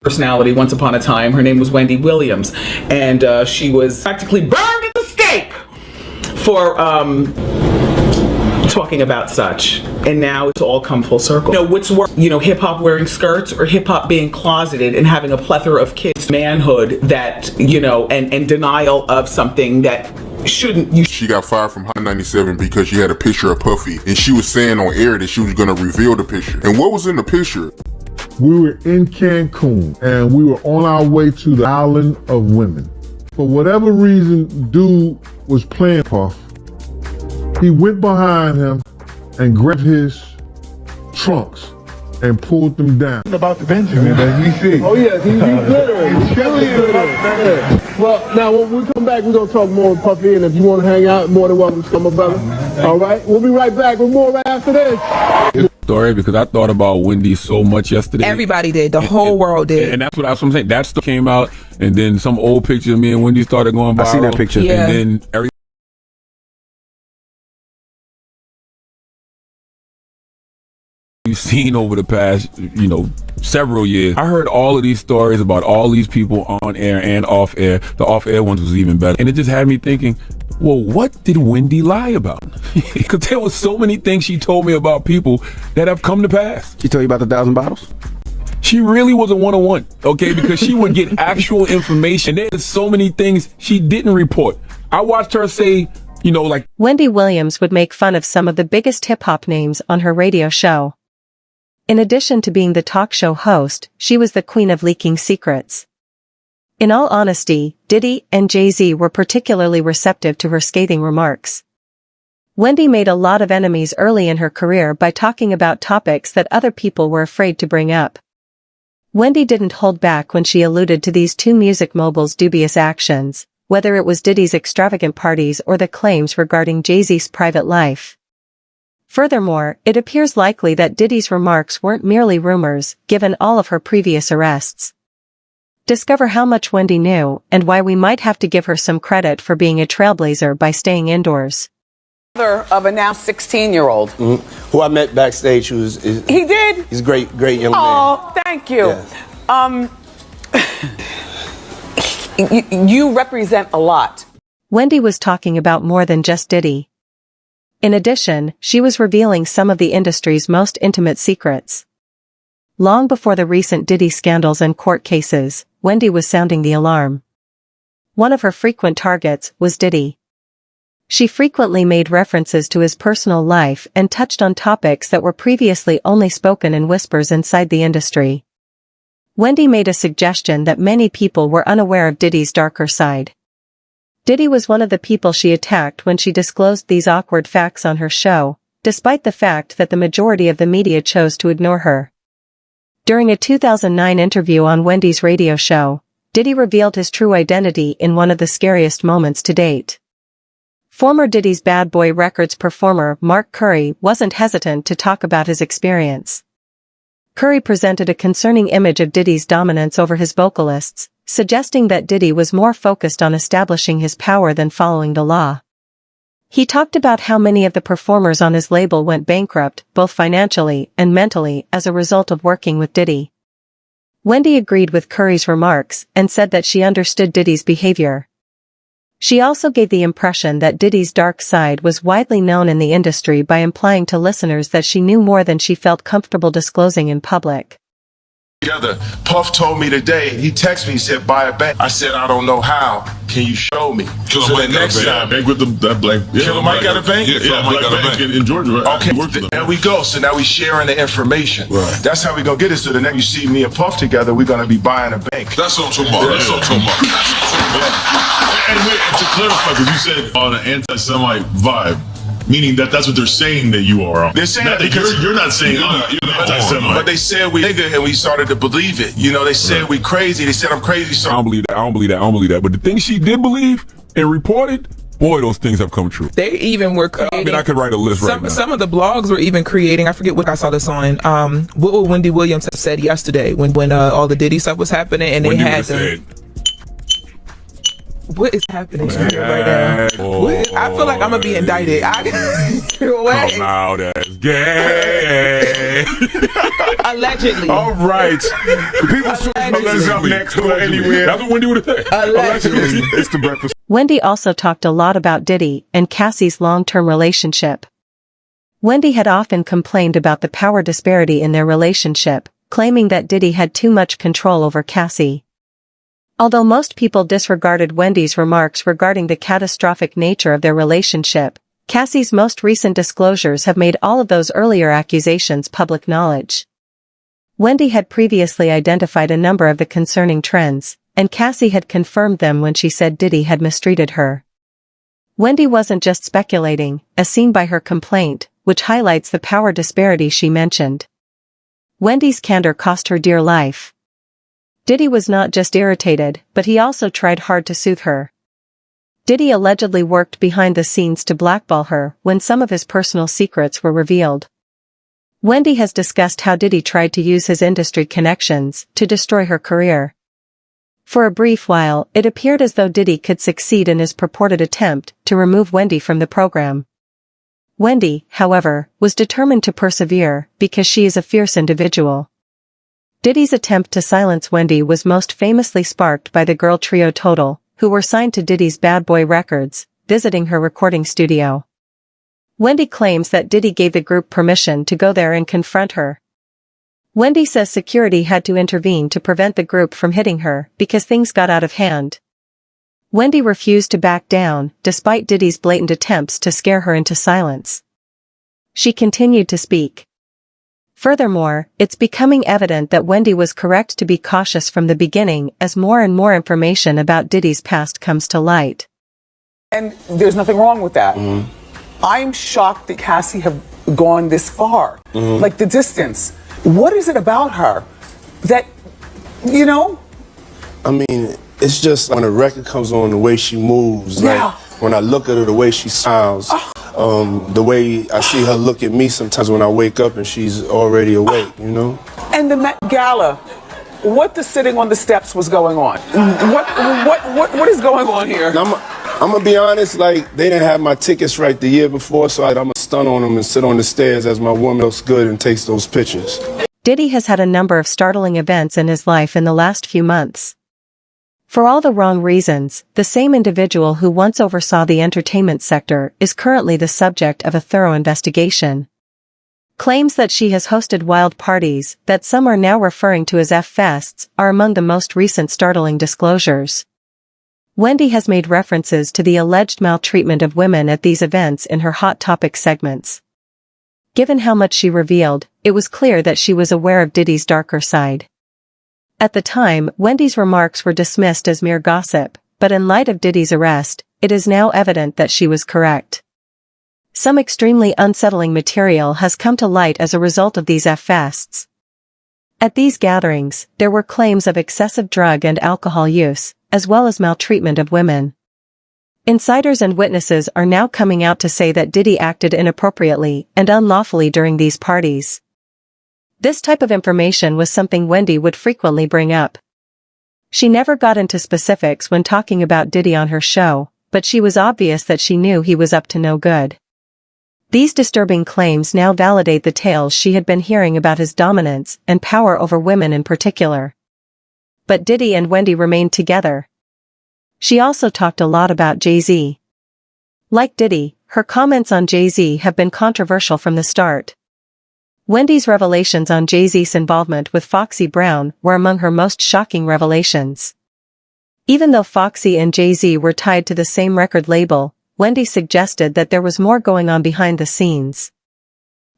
personality once upon a time. Her name was Wendy Williams, and she was practically burned at the stake for talking about such. And now it's all come full circle. What's worse, hip hop wearing skirts or hip hop being closeted and having a plethora of kids, manhood that, and denial of something that shouldn't. She got fired from Hot 97 because she had a picture of Puffy, and she was saying on air that she was going to reveal the picture. And what was in the picture? We were in Cancun and we were on our way to the island of women. For whatever reason, dude was playing Puff. He went behind him and grabbed his trunks and pulled them down. About the Benjamin, baby. We see. Oh yeah, he's glittering. Well, now when we come back, we're gonna talk more with Puffy, and if you want to hang out, more than welcome to come, my brother. All right, we'll be right back with more right after this. Story, because I thought about Wendy so much yesterday. Everybody did. The whole world did. And that's what I'm saying. That stuff came out, and then some old picture of me and Wendy started going viral. I seen that picture. Yeah. And then every you've seen over the past, several years. I heard all of these stories about all these people on air and off air. The off air ones was even better. And it just had me thinking, well, what did Wendy lie about? Because there was so many things she told me about people that have come to pass. She told you about the 1,000 bottles? She really was a one-on-one, okay? Because she would get actual information. There's so many things she didn't report. I watched her say, like... Wendy Williams would make fun of some of the biggest hip-hop names on her radio show. In addition to being the talk show host, she was the queen of leaking secrets. In all honesty, Diddy and Jay-Z were particularly receptive to her scathing remarks. Wendy made a lot of enemies early in her career by talking about topics that other people were afraid to bring up. Wendy didn't hold back when she alluded to these two music moguls' dubious actions, whether it was Diddy's extravagant parties or the claims regarding Jay-Z's private life. Furthermore, it appears likely that Diddy's remarks weren't merely rumors, given all of her previous arrests. Discover how much Wendy knew, and why we might have to give her some credit for being a trailblazer by staying indoors. Mother of a now 16-year-old. Who I met backstage, he did? He's a great young man. Oh, thank you. Yeah. You represent a lot. Wendy was talking about more than just Diddy. In addition, she was revealing some of the industry's most intimate secrets. Long before the recent Diddy scandals and court cases, Wendy was sounding the alarm. One of her frequent targets was Diddy. She frequently made references to his personal life and touched on topics that were previously only spoken in whispers inside the industry. Wendy made a suggestion that many people were unaware of Diddy's darker side. Diddy was one of the people she attacked when she disclosed these awkward facts on her show, despite the fact that the majority of the media chose to ignore her. During a 2009 interview on Wendy's radio show, Diddy revealed his true identity in one of the scariest moments to date. Former Diddy's Bad Boy Records performer Mark Curry wasn't hesitant to talk about his experience. Curry presented a concerning image of Diddy's dominance over his vocalists, suggesting that Diddy was more focused on establishing his power than following the law. He talked about how many of the performers on his label went bankrupt, both financially and mentally, as a result of working with Diddy. Wendy agreed with Curry's remarks and said that she understood Diddy's behavior. She also gave the impression that Diddy's dark side was widely known in the industry by implying to listeners that she knew more than she felt comfortable disclosing in public. Puff told me today, he texted me, he said, buy a bank. I said, I don't know how. Can you show me? So the next time, bank with that black. Killer Mike got a bank? Yeah, Mike got a bank in Georgia. Right? Okay, there we go. So now we sharing the information. Right. That's how we gonna get it. So the next you see me and Puff together, we're gonna be buying a bank. That's what I'm talking about. That's what I'm talking about. And to clarify, because you said on an anti-Semite vibe, meaning that's what they're saying that you are on. They're saying that you're not saying you're not anti-Semite. But they said we nigga and we started to believe it. They said we crazy. They said I'm crazy. So I don't believe that. But the things she did believe and reported, boy, those things have come true. They even were creating... I could write a list right now. Some of the blogs were even creating, I forget what I saw this on, what would Wendy Williams have said yesterday when all the Diddy stuff was happening and they had What is happening here right now? I feel like I'm gonna be indicted. Come out as gay. Allegedly. All right. People's Choice is up next. Go anywhere. That's what Wendy would have said. Allegedly. It's the breakfast. Wendy also talked a lot about Diddy and Cassie's long-term relationship. Wendy had often complained about the power disparity in their relationship, claiming that Diddy had too much control over Cassie. Although most people disregarded Wendy's remarks regarding the catastrophic nature of their relationship, Cassie's most recent disclosures have made all of those earlier accusations public knowledge. Wendy had previously identified a number of the concerning trends, and Cassie had confirmed them when she said Diddy had mistreated her. Wendy wasn't just speculating, as seen by her complaint, which highlights the power disparity she mentioned. Wendy's candor cost her dear life. Diddy was not just irritated, but he also tried hard to soothe her. Diddy allegedly worked behind the scenes to blackball her when some of his personal secrets were revealed. Wendy has discussed how Diddy tried to use his industry connections to destroy her career. For a brief while, it appeared as though Diddy could succeed in his purported attempt to remove Wendy from the program. Wendy, however, was determined to persevere because she is a fierce individual. Diddy's attempt to silence Wendy was most famously sparked by the girl trio Total, who were signed to Diddy's Bad Boy Records, visiting her recording studio. Wendy claims that Diddy gave the group permission to go there and confront her. Wendy says security had to intervene to prevent the group from hitting her because things got out of hand. Wendy refused to back down, despite Diddy's blatant attempts to scare her into silence. She continued to speak. Furthermore, it's becoming evident that Wendy was correct to be cautious from the beginning as more and more information about Diddy's past comes to light. And there's nothing wrong with that. I'm shocked that Cassie have gone this far. Like the distance. What is it about her that, you know? I mean, it's just when a record comes on, the way she moves. Yeah. Like, when I look at her, the way she sounds. The way I see her look at me sometimes when I wake up and she's already awake, you know? And the Met Gala, what the sitting on the steps was going on? What is going on here? I'm gonna be honest, like, they didn't have my tickets right the year before, so I'm gonna stun on them and sit on the stairs as my woman looks good and takes those pictures. Diddy has had a number of startling events in his life in the last few months. For all the wrong reasons, the same individual who once oversaw the entertainment sector is currently the subject of a thorough investigation. Claims that she has hosted wild parties that some are now referring to as F-fests are among the most recent startling disclosures. Wendy has made references to the alleged maltreatment of women at these events in her Hot Topic segments. Given how much she revealed, it was clear that she was aware of Diddy's darker side. At the time, Wendy's remarks were dismissed as mere gossip, but in light of Diddy's arrest, it is now evident that she was correct. Some extremely unsettling material has come to light as a result of these F-fests. At these gatherings, there were claims of excessive drug and alcohol use, as well as maltreatment of women. Insiders and witnesses are now coming out to say that Diddy acted inappropriately and unlawfully during these parties. This type of information was something Wendy would frequently bring up. She never got into specifics when talking about Diddy on her show, but she was obvious that she knew he was up to no good. These disturbing claims now validate the tales she had been hearing about his dominance and power over women in particular. But Diddy and Wendy remained together. She also talked a lot about Jay-Z. Like Diddy, her comments on Jay-Z have been controversial from the start. Wendy's revelations on Jay-Z's involvement with Foxy Brown were among her most shocking revelations. Even though Foxy and Jay-Z were tied to the same record label, Wendy suggested that there was more going on behind the scenes.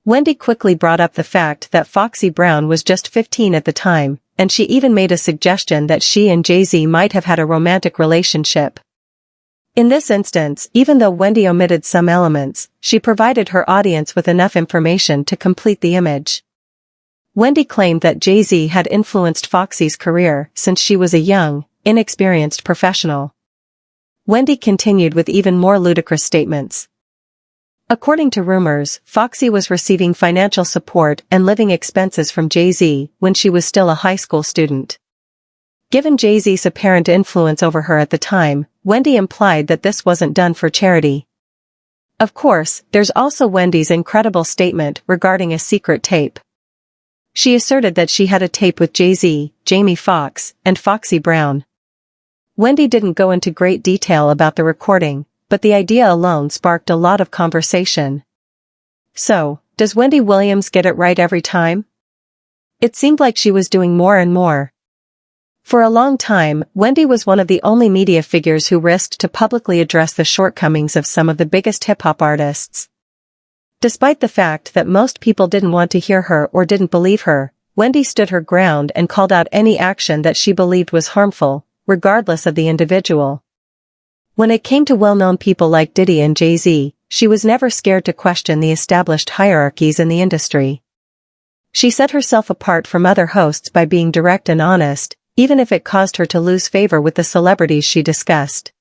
Wendy quickly brought up the fact that Foxy Brown was just 15 at the time, and she even made a suggestion that she and Jay-Z might have had a romantic relationship. In this instance, even though Wendy omitted some elements, she provided her audience with enough information to complete the image. Wendy claimed that Jay-Z had influenced Foxy's career since she was a young, inexperienced professional. Wendy continued with even more ludicrous statements. According to rumors, Foxy was receiving financial support and living expenses from Jay-Z when she was still a high school student. Given Jay-Z's apparent influence over her at the time, Wendy implied that this wasn't done for charity. Of course, there's also Wendy's incredible statement regarding a secret tape. She asserted that she had a tape with Jay-Z, Jamie Foxx, and Foxy Brown. Wendy didn't go into great detail about the recording, but the idea alone sparked a lot of conversation. So, does Wendy Williams get it right every time? It seemed like she was doing more and more. For a long time, Wendy was one of the only media figures who risked to publicly address the shortcomings of some of the biggest hip-hop artists. Despite the fact that most people didn't want to hear her or didn't believe her, Wendy stood her ground and called out any action that she believed was harmful, regardless of the individual. When it came to well-known people like Diddy and Jay-Z, she was never scared to question the established hierarchies in the industry. She set herself apart from other hosts by being direct and honest, even if it caused her to lose favor with the celebrities she discussed.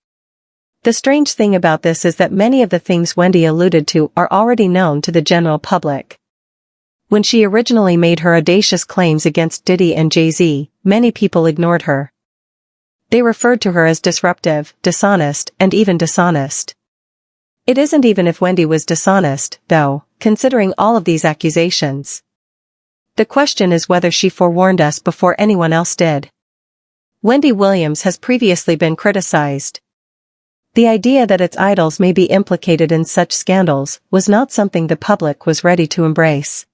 The strange thing about this is that many of the things Wendy alluded to are already known to the general public. When she originally made her audacious claims against Diddy and Jay-Z, many people ignored her. They referred to her as disruptive, dishonest, and even dishonest. It isn't even if Wendy was dishonest, though, considering all of these accusations. The question is whether she forewarned us before anyone else did. Wendy Williams has previously been criticized. The idea that its idols may be implicated in such scandals was not something the public was ready to embrace.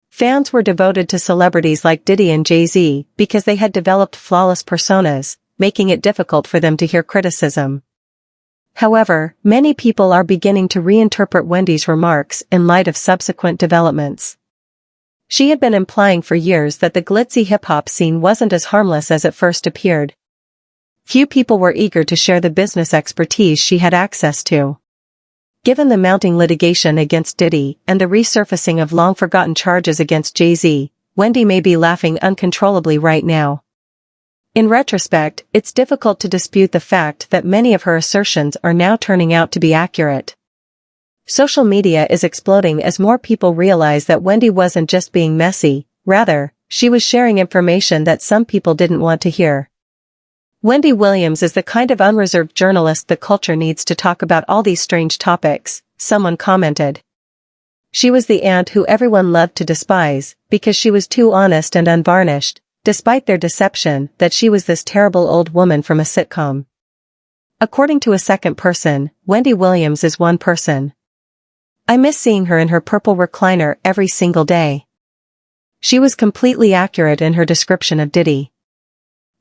Fans were devoted to celebrities like Diddy and Jay-Z because they had developed flawless personas, making it difficult for them to hear criticism. However, many people are beginning to reinterpret Wendy's remarks in light of subsequent developments. She had been implying for years that the glitzy hip-hop scene wasn't as harmless as it first appeared. Few people were eager to share the business expertise she had access to. Given the mounting litigation against Diddy and the resurfacing of long-forgotten charges against Jay-Z, Wendy may be laughing uncontrollably right now. In retrospect, it's difficult to dispute the fact that many of her assertions are now turning out to be accurate. Social media is exploding as more people realize that Wendy wasn't just being messy, rather, she was sharing information that some people didn't want to hear. Wendy Williams is the kind of unreserved journalist the culture needs to talk about all these strange topics, someone commented. She was the aunt who everyone loved to despise, because she was too honest and unvarnished, despite their deception that she was this terrible old woman from a sitcom. According to a second person, Wendy Williams is one person. I miss seeing her in her purple recliner every single day. She was completely accurate in her description of Diddy.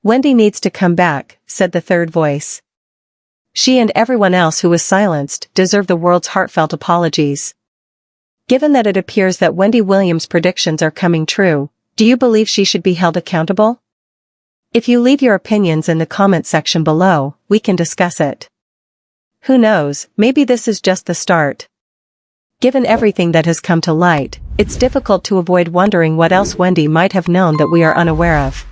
Wendy needs to come back, said the third voice. She and everyone else who was silenced deserve the world's heartfelt apologies. Given that it appears that Wendy Williams' predictions are coming true, do you believe she should be held accountable? If you leave your opinions in the comment section below, we can discuss it. Who knows, maybe this is just the start. Given everything that has come to light, it's difficult to avoid wondering what else Wendy might have known that we are unaware of.